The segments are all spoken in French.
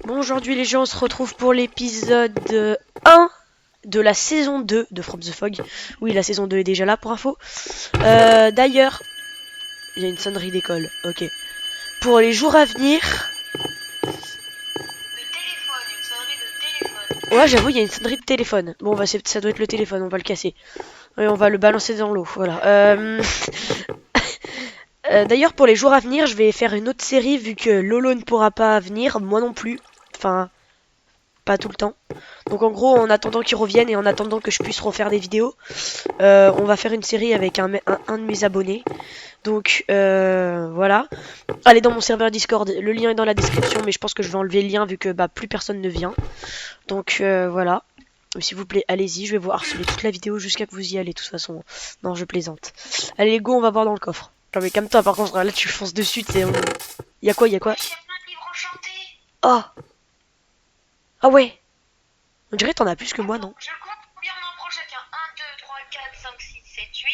Bon, aujourd'hui les gens, on se retrouve pour l'épisode 1 de la saison 2 de From the Fog. Oui, la saison 2 est déjà là pour info. D'ailleurs, il y a une sonnerie d'école, ok. Pour les jours à venir... Ouais, j'avoue, il y a une sonnerie de téléphone. Bon, bah, ça doit être le téléphone, on va le casser. Et on va le balancer dans l'eau, voilà. D'ailleurs, pour les jours à venir, je vais faire une autre série vu que Lolo ne pourra pas venir, moi non plus. Enfin, pas tout le temps. Donc en gros, en attendant qu'il revienne et en attendant que je puisse refaire des vidéos, on va faire une série avec un de mes abonnés. Donc voilà. Allez dans mon serveur Discord, le lien est dans la description, mais je pense que je vais enlever le lien vu que bah, plus personne ne vient. Donc voilà. S'il vous plaît, allez-y, je vais vous harceler toute la vidéo jusqu'à que vous y allez, de toute façon. Non, je plaisante. Allez, go, on va voir dans le coffre. Non mais calme-toi, par contre, là tu fonces dessus, tu sais. Y'a quoi, y'a quoi? Oh. Ah ouais. On dirait que t'en as plus que moi, non? Je compte combien on en prend chacun. 1, 2, 3, 4, 5, 6, 7, 8.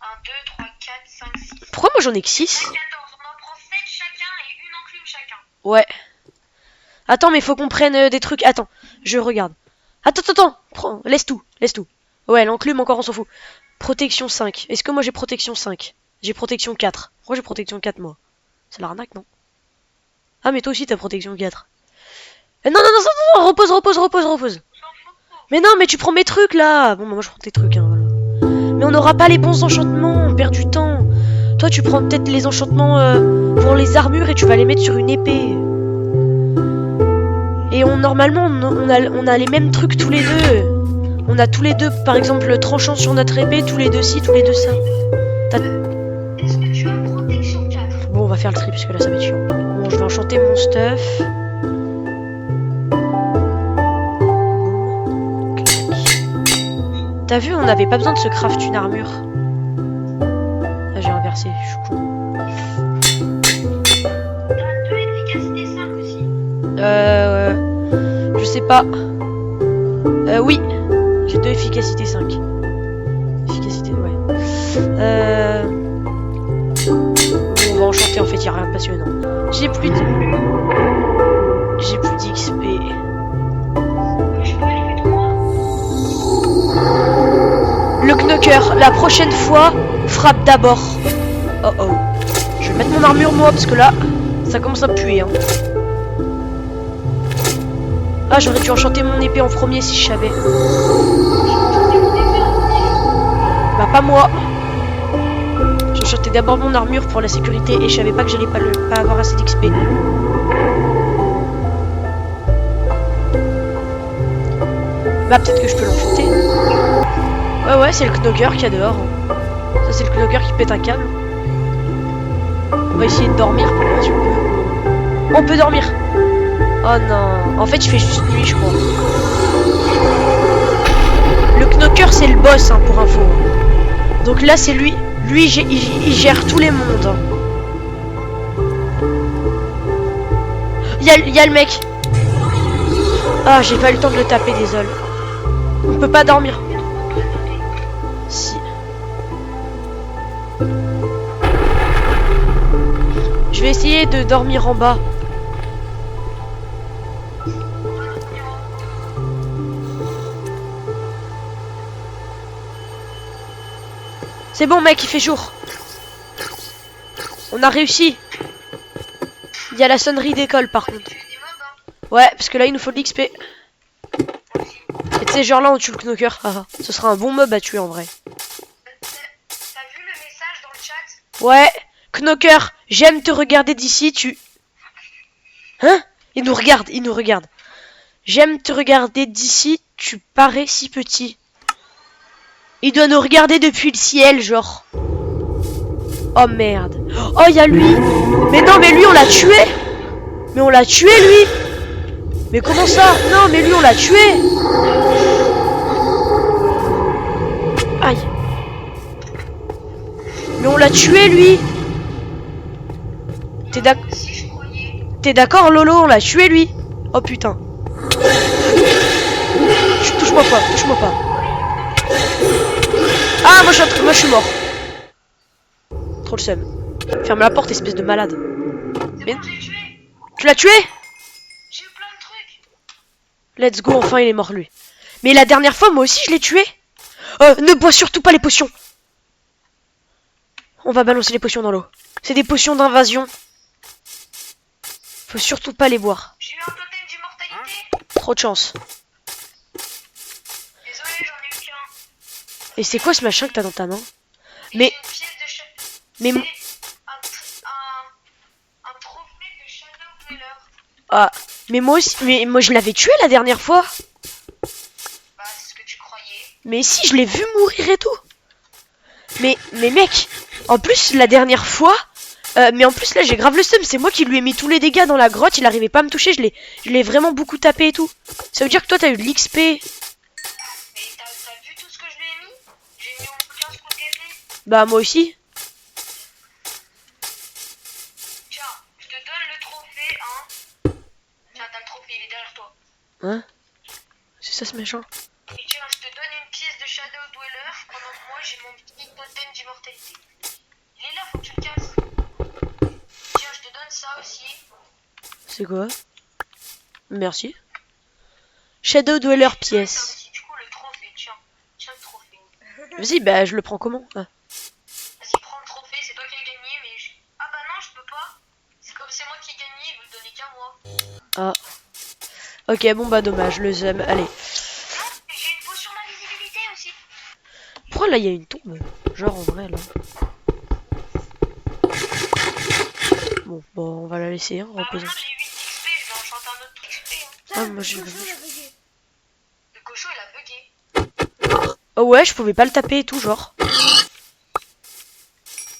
1, 2, 3, 4, 5, 6. Pourquoi moi j'en ai que 6? 14, on en prend 7 chacun et une enclume chacun. Ouais. Attends, mais faut qu'on prenne des trucs. Attends, je regarde. Attends. Laisse tout, laisse tout. Ouais, l'enclume encore, on s'en fout. Protection 5. Est-ce que moi j'ai protection 5? J'ai protection 4. Pourquoi j'ai protection 4, moi? C'est l'arnaque, non? Ah, mais toi aussi t'as protection 4. Non, repose. Mais non, mais tu prends mes trucs là. Bon, bah, moi je prends tes trucs, hein, voilà. Mais on n'aura pas les bons enchantements, on perd du temps. Toi, tu prends peut-être les enchantements pour les armures et tu vas les mettre sur une épée. Et normalement, on a les mêmes trucs tous les deux. On a tous les deux, par exemple, tranchant sur notre épée, tous les deux ci, tous les deux ça. Est-ce que tu as protection 4? Bon, on va faire le tri parce que là ça va être chiant. Bon, je vais enchanter mon stuff. T'as vu, on n'avait pas besoin de se craft une armure. Ah, j'ai inversé, je suis con. T'as 2 efficacité 5 aussi. Je sais pas. Oui. J'ai 2 efficacité 5. Efficacité, ouais. Bon, on va enchanter, en fait, y a rien de passionnant. J'ai plus d'XP. Je peux aller plus droit. Le knocker, la prochaine fois, frappe d'abord. Oh. Je vais mettre mon armure, moi, parce que là, ça commence à puer, hein. Ah, j'aurais dû enchanter mon épée en premier si je savais. Bah, pas moi. J'ai enchanté d'abord mon armure pour la sécurité et je savais pas que j'allais pas avoir assez d'XP. Bah, peut-être que je peux l'enchanter. Ouais, c'est le knocker qu'il y a dehors. Ça, c'est le knocker qui pète un câble. On va essayer de dormir pour voir si on peut. On peut dormir. Oh non. En fait, il fait juste nuit, je crois. Le knocker, c'est le boss, hein, pour info. Donc là, c'est lui. Lui, il gère tous les mondes. Hein. Il y a le mec. Ah, j'ai pas eu le temps de le taper, désolé. On peut pas dormir. Si. Je vais essayer de dormir en bas. C'est bon mec, il fait jour. On a réussi. Il y a la sonnerie d'école par contre. Ouais, parce que là il nous faut de l'XP. Et tu sais, genre là on tue le knocker. Ce sera un bon mob à tuer en vrai. T'as vu le message dans le chat? Ouais, knocker, j'aime te regarder d'ici, tu... Hein? Il nous regarde. J'aime te regarder d'ici, tu parais si petit. Il doit nous regarder depuis le ciel, genre. Oh merde. Oh, il y a lui. Mais non, mais lui, on l'a tué. Mais on l'a tué, lui. Mais comment ça? Non, mais lui, on l'a tué. Aïe. Mais on l'a tué, lui. T'es d'accord, Lolo? On l'a tué, lui. Oh putain. Touche-moi pas. Ah, moi je suis mort. Trop le seum. Ferme la porte, espèce de malade. C'est Mais... bon, j'ai tué. Tu l'as tué? J'ai eu plein de Let's go, enfin il est mort lui. Mais la dernière fois, moi aussi je l'ai tué. Ne bois surtout pas les potions. On va balancer les potions dans l'eau. C'est des potions d'invasion. Faut surtout pas les boire. J'ai eu un totem d'immortalité. Trop de chance. Désolé, j'en ai eu qu'un. Et c'est quoi ce machin que t'as dans ta main? Et Mais- j'ai une pièce de Mais... un trophée de Shadow Dweller. Ah, mais moi aussi, mais moi je l'avais tué la dernière fois. Bah, c'est ce que tu croyais. Mais si, je l'ai vu mourir et tout. Mais mec, en plus la dernière fois, mais en plus là j'ai grave le seum, c'est moi qui lui ai mis tous les dégâts dans la grotte, il arrivait pas à me toucher, je l'ai vraiment beaucoup tapé et tout. Ça veut dire que toi t'as eu de l'XP. Mais t'as vu tout ce que je lui ai mis? J'ai mis au 15 coups d'épée. Bah moi aussi. Tiens, je te donne le trophée, hein. Tiens, t'as le trophée, il est derrière toi. Hein? C'est ça ce machin? Et tiens, je te donne une pièce de Shadow Dweller pendant que moi j'ai mon petit totem d'immortalité. Il est là, faut que tu le casses. Tiens, je te donne ça aussi. C'est quoi? Merci. Shadow Dweller T'as pièce. aussi, du coup, le trophée, tiens. Tiens le trophée. Vas-y, bah je le prends comment? Ah. Vas-y, prends le trophée, c'est toi qui as gagné, mais je... Ah bah non, je peux pas. C'est comme c'est moi qui ai gagné, vous le donnez qu'à moi. Ah. Ok, bon bah dommage, le seum. Allez. Non, j'ai une potion d'invisibilité aussi. Pourquoi là il y a une tombe? Genre en vrai là. Bon, on va la laisser, hein, Bah reposer. maintenant j'ai 8 XP, je vais enchanter un autre XP. Hein. Ah, moi j'ai... Le cochon il a bugué. Oh ouais, je pouvais pas le taper et tout, genre.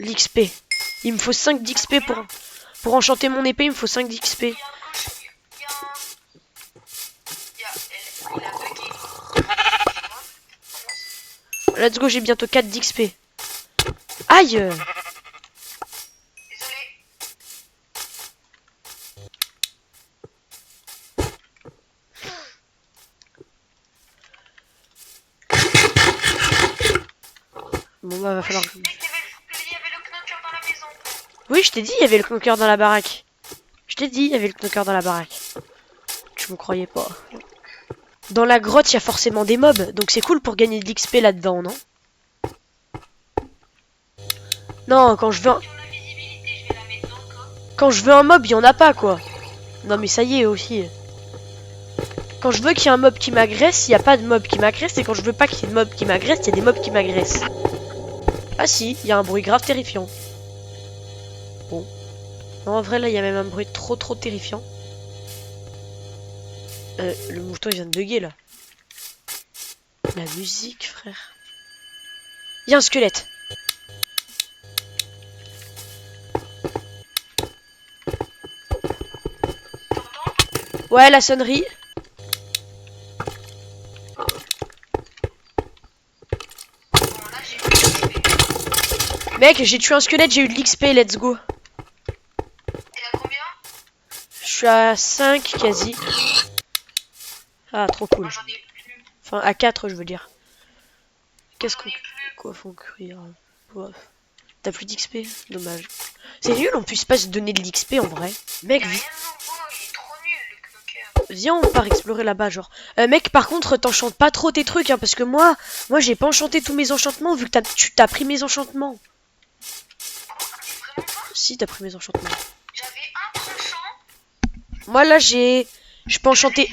L'XP. Il me faut 5 d'XP pour enchanter mon épée, il me faut 5 d'XP. Il y a un cochon, il a bugué. Let's go, j'ai bientôt 4 d'XP. Aïe! Désolé. Bon bah va falloir... Mec, il y avait le knocker dans la maison. Oui, je t'ai dit, il y avait le knocker dans la baraque. Je t'ai dit, il y avait le knocker dans la baraque. Tu me croyais pas. Dans la grotte, il y a forcément des mobs, donc c'est cool pour gagner de l'XP là-dedans, non? Non, quand je veux un... Potion d'invisibilité, je vais la mettre dans le corps. Quand je veux un mob, il y en a pas, quoi. Non mais ça y est aussi. Quand je veux qu'il y ait un mob qui m'agresse, il n'y a pas de mob qui m'agresse. Et quand je veux pas qu'il y ait de mob qui m'agresse, il y a des mobs qui m'agressent. Ah si, il y a un bruit grave terrifiant. Bon. Non, en vrai, là, il y a même un bruit trop terrifiant. Le mouton, il vient de bugger, là. La musique, frère. Il y a un squelette. T'entends? Ouais, la sonnerie. Bon, là j'ai 8 XP. Mec, j'ai tué un squelette, j'ai eu de l'XP, let's go. T'es à combien? Je suis à 5 quasi. Ah, trop cool. Moi j'en ai plus. Enfin, à 4, je veux dire. Qu'est-ce J'en qu'on... ai plus. Quoi faut cuire? Ouais. T'as plus d'XP? Dommage. C'est nul, on puisse pas se donner de l'XP en vrai. Mec, Y'a rien de nouveau, il est trop nul le knocker. viens, on part explorer là-bas, genre. Mec, par contre, t'enchantes pas trop tes trucs, hein, parce que moi j'ai pas enchanté tous mes enchantements, vu que tu t'as pris mes enchantements. Vraiment pas? Si, t'as pris mes enchantements. J'avais un tranchant. Moi, là, je peux enchanter...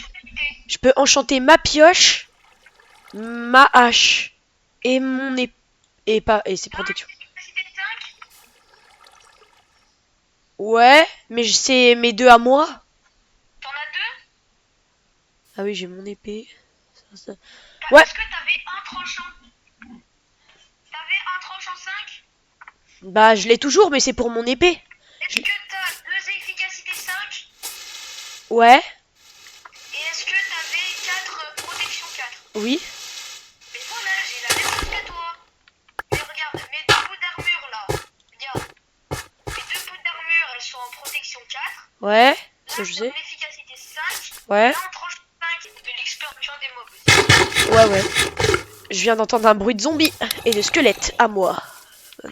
Je peux enchanter ma pioche, ma hache, et mon épée... Et ses protections. Capacité 5. Ouais, mais c'est mes deux à moi. T'en as 2? Ah oui, j'ai mon épée. Ça. Bah, Ouais. est-ce que t'avais un tranchant? T'avais un tranchant 5? Bah, je l'ai toujours, mais c'est pour mon épée. Est-ce que t'as 2 efficacité 5? Ouais, Et est-ce que t'avais 4 protection 4? oui. Mais voilà, j'ai la même chose que toi. Mais regarde, mes 2 bouts d'armure là. Regarde. Mes 2 bouts d'armure, elles sont en protection 4. Ouais, Là, ça je j'ai sais. en efficacité 5. Ouais, Là, en tranche 5. De l'XP en tuant des mobs aussi. ouais. Je viens d'entendre un bruit de zombie et de squelette à moi.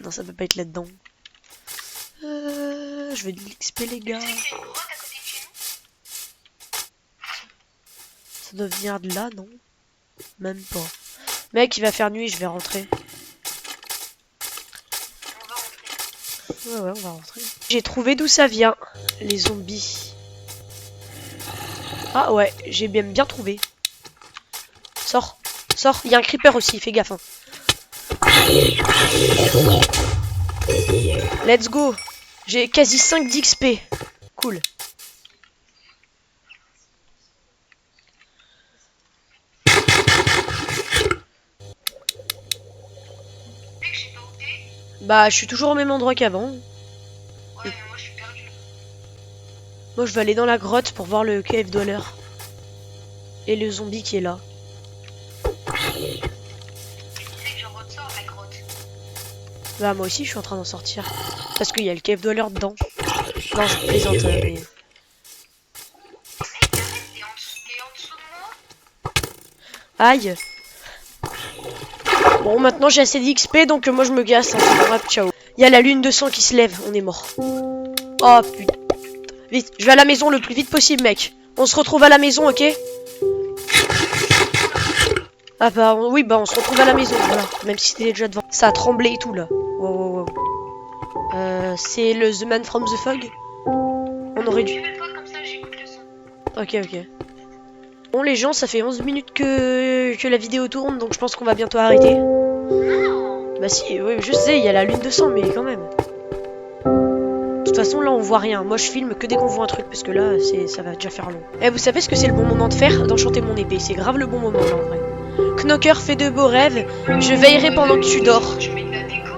Non, ça peut pas être là-dedans. Je vais de l'XP, les gars. Tu sais qu'il y a une grotte à côté de chez nous? Ça doit venir de là, non? Même pas. Mec, il va faire nuit, je vais rentrer. On va rentrer. Ouais, on va rentrer. J'ai trouvé d'où ça vient, les zombies. Ah ouais, j'ai bien trouvé. Sors, sors. Il y a un creeper aussi, fais gaffe. Hein. Let's go. J'ai quasi 5 d'XP. Cool. Mec, je sais pas où t'es. Bah, je suis toujours au même endroit qu'avant. Ouais, mais moi je suis perdu. Moi, je vais aller dans la grotte pour voir le cave dweller. Et le zombie qui est là. Tu sais que j'en ressors la grotte. Bah, moi aussi, je suis en train d'en sortir. Parce qu'il y a le cave dweller dedans. Non, je plaisante, mais... Mec, arrête, t'es en dessous de moi. Aïe. Bon, maintenant j'ai assez d'XP, donc moi je me casse. Hein, c'est bon, hop, ciao. Il y a la lune de sang qui se lève, on est mort. Oh putain. Vite, je vais à la maison le plus vite possible, mec. On se retrouve à la maison, ok? Ah bah oui, bah on se retrouve à la maison, voilà. Même si c'était déjà devant. Ça a tremblé et tout, là. Wow. C'est le The Man from the Fog. On aurait dû... Tu veux pas comme ça, j'écoute le son. Ok. Bon les gens, ça fait 11 minutes que la vidéo tourne, donc je pense qu'on va bientôt arrêter. Non. Bah si, oui, je sais, il y a la lune de sang, mais quand même. De toute façon, là, on voit rien. Moi, je filme que dès qu'on voit un truc, parce que là, ça va déjà faire long. Eh, vous savez ce que c'est le bon moment de faire? D'enchanter mon épée. C'est grave le bon moment, là, en vrai. Knocker fait de beaux rêves. Je veillerai pendant que tu dors. Je mets de la déco.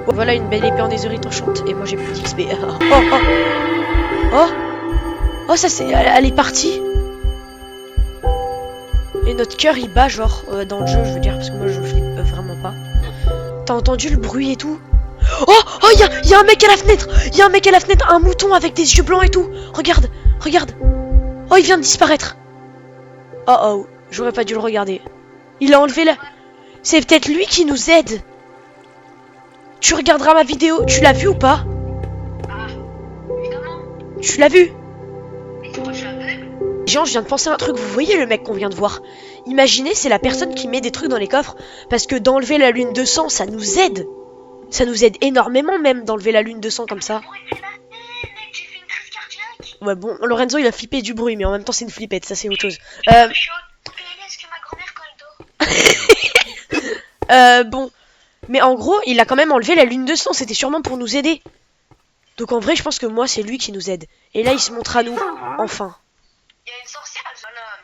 Voilà une belle épée en déshérite enchante. Et moi, j'ai plus d'XP. Oh, ça, c'est... Elle est partie. Et notre cœur, il bat, genre, dans le jeu, je veux dire, parce que moi, je flippe vraiment pas. T'as entendu le bruit et tout? Oh, y a un mec à la fenêtre. Il y a un mec à la fenêtre, un mouton avec des yeux blancs et tout. Regarde. Oh, il vient de disparaître. Oh, j'aurais pas dû le regarder. Il a enlevé la... C'est peut-être lui qui nous aide. Tu regarderas ma vidéo. Tu l'as vu ou pas? Ah, évidemment. Tu l'as vu? Mais moi je suis aveugle. Jean, je viens de penser à un truc. Vous voyez le mec qu'on vient de voir? Imaginez, c'est la personne qui met des trucs dans les coffres. Parce que d'enlever la lune de sang, ça nous aide. Ça nous aide énormément même d'enlever la lune de sang comme ça. Mec, j'ai fait une crise cardiaque. Ouais bon, Lorenzo il a flippé du bruit, mais en même temps c'est une flippette, ça c'est autre chose. Je suis au PLS que ma grand-mère quand elle dort. Bon, mais en gros il a quand même enlevé la lune de sang, c'était sûrement pour nous aider. Donc en vrai je pense que moi c'est lui qui nous aide. Et là il se montre à nous, enfin. Il y a une sorcière,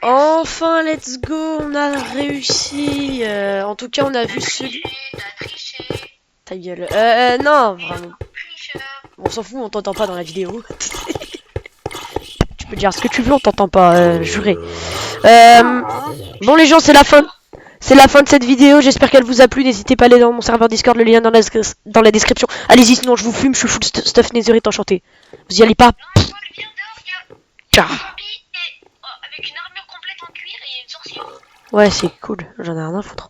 voilà. Enfin let's go, on a réussi. En tout cas on a vu celui... T'as triché. Ta gueule. Non, vraiment. Tricheur. On s'en fout, on t'entend pas dans la vidéo. Tu peux dire ce que tu veux, on t'entend pas, juré. Bon les gens, c'est la fin. C'est la fin de cette vidéo, j'espère qu'elle vous a plu. N'hésitez pas à aller dans mon serveur Discord, le lien dans la description. Allez-y, sinon je vous fume, je suis full stuff netherite enchanté. Vous y allez pas. Non, toi, viens dehors, il y a Ciao. un zombie avec une armure complète en cuir et il y a une sorcière. Ouais, c'est cool, j'en ai rien à foutre.